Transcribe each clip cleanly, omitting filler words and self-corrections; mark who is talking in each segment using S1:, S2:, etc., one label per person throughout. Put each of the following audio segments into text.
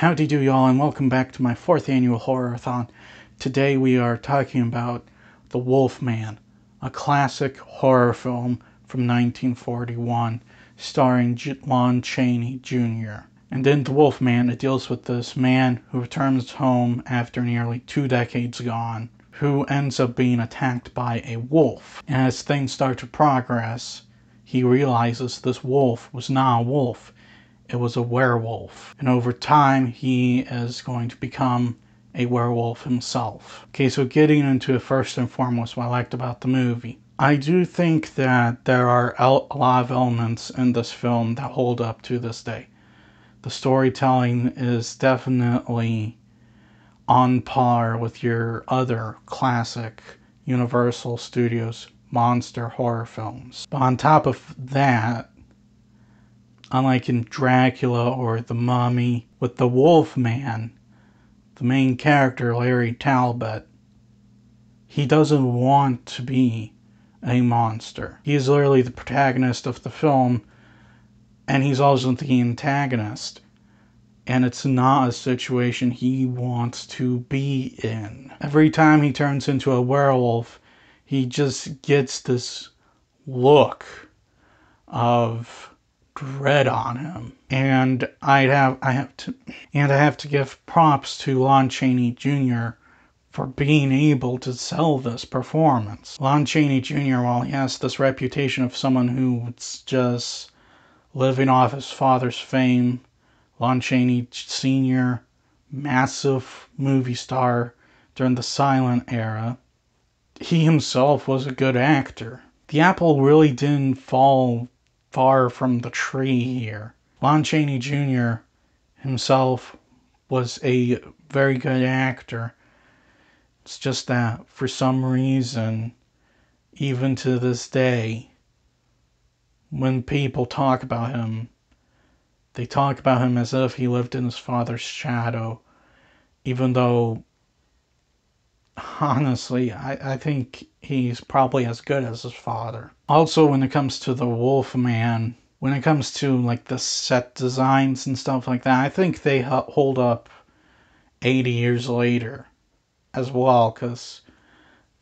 S1: Howdy do y'all, and welcome back to my 4th Annual Horror-Athon. Today we are talking about The Wolfman, a classic horror film from 1941 starring Lon Chaney Jr. And in The Wolfman, it deals with this man who returns home after nearly 2 decades gone, who ends up being attacked by a wolf. And as things start to progress, he realizes this wolf was not a wolf. It was a werewolf. And over time, he is going to become a werewolf himself. Okay, so getting into it first and foremost, what I liked about the movie. I do think that there are a lot of elements in this film that hold up to this day. The storytelling is definitely on par with your other classic Universal Studios monster horror films. But on top of that, unlike in Dracula or The Mummy, with the Wolfman, the main character, Larry Talbot, he doesn't want to be a monster. He is literally the protagonist of the film, and he's also the antagonist. And it's not a situation he wants to be in. Every time he turns into a werewolf, he just gets this look of dread on him. And I have to give props to Lon Chaney Jr. for being able to sell this performance. Lon Chaney Jr., while he has this reputation of someone who's just living off his father's fame, Lon Chaney Sr., massive movie star during the silent era, he himself was a good actor. The apple really didn't fall far from the tree here. Lon Chaney Jr. himself was a very good actor. It's just that for some reason, even to this day, when people talk about him, they talk about him as if he lived in his father's shadow, even though, honestly, I think he's probably as good as his father. Also, when it comes to the Wolfman, when it comes to like the set designs and stuff like that, I think they hold up 80 years later as well, because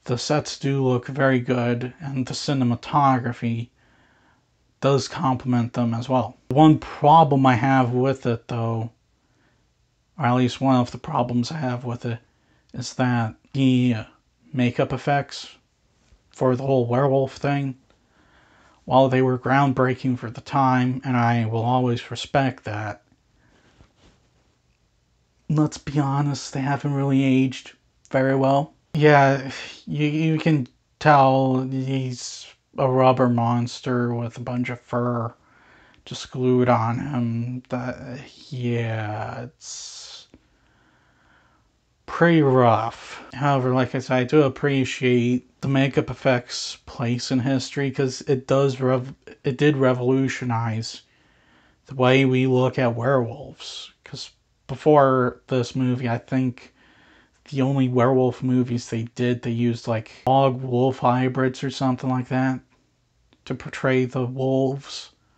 S1: the sets do look very good and the cinematography does complement them as well. One problem I have with it, though, or at least one of the problems I have with it, is that the makeup effects for the whole werewolf thing, while they were groundbreaking for the time, and I will always respect that, let's be honest, they haven't really aged very well. Yeah, you can tell he's a rubber monster with a bunch of fur just glued on him. Yeah, it's pretty rough. However, like I said, I do appreciate the makeup effects place in history, because it did revolutionize the way we look at werewolves. Because before this movie, I think the only werewolf movies they used like dog-wolf hybrids or something like that to portray the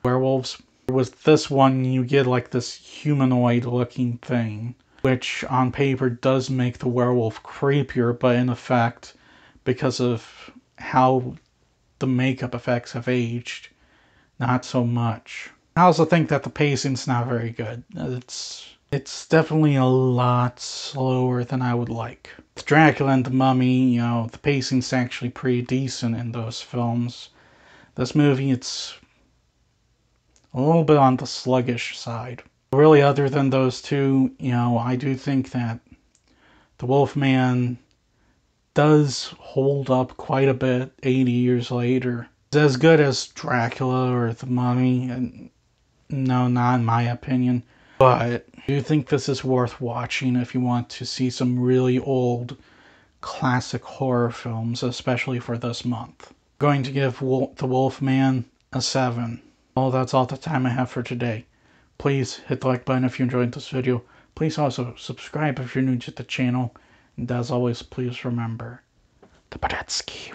S1: werewolves. With this one, you get like this humanoid-looking thing, which on paper does make the werewolf creepier, but in effect, because of how the makeup effects have aged, not so much. I also think that the pacing's not very good. It's definitely a lot slower than I would like. With Dracula and The Mummy, you know, the pacing's actually pretty decent in those films. This movie, it's a little bit on the sluggish side. Really, other than those two, you know, I do think that The Wolfman does hold up quite a bit 80 years later. It's as good as Dracula or The Mummy, and no, not in my opinion. But I do think this is worth watching if you want to see some really old classic horror films, especially for this month. I'm going to give The Wolfman a 7. Well, that's all the time I have for today. Please hit the like button if you enjoyed this video. Please also subscribe if you're new to the channel. And as always, please remember, the Badetsky.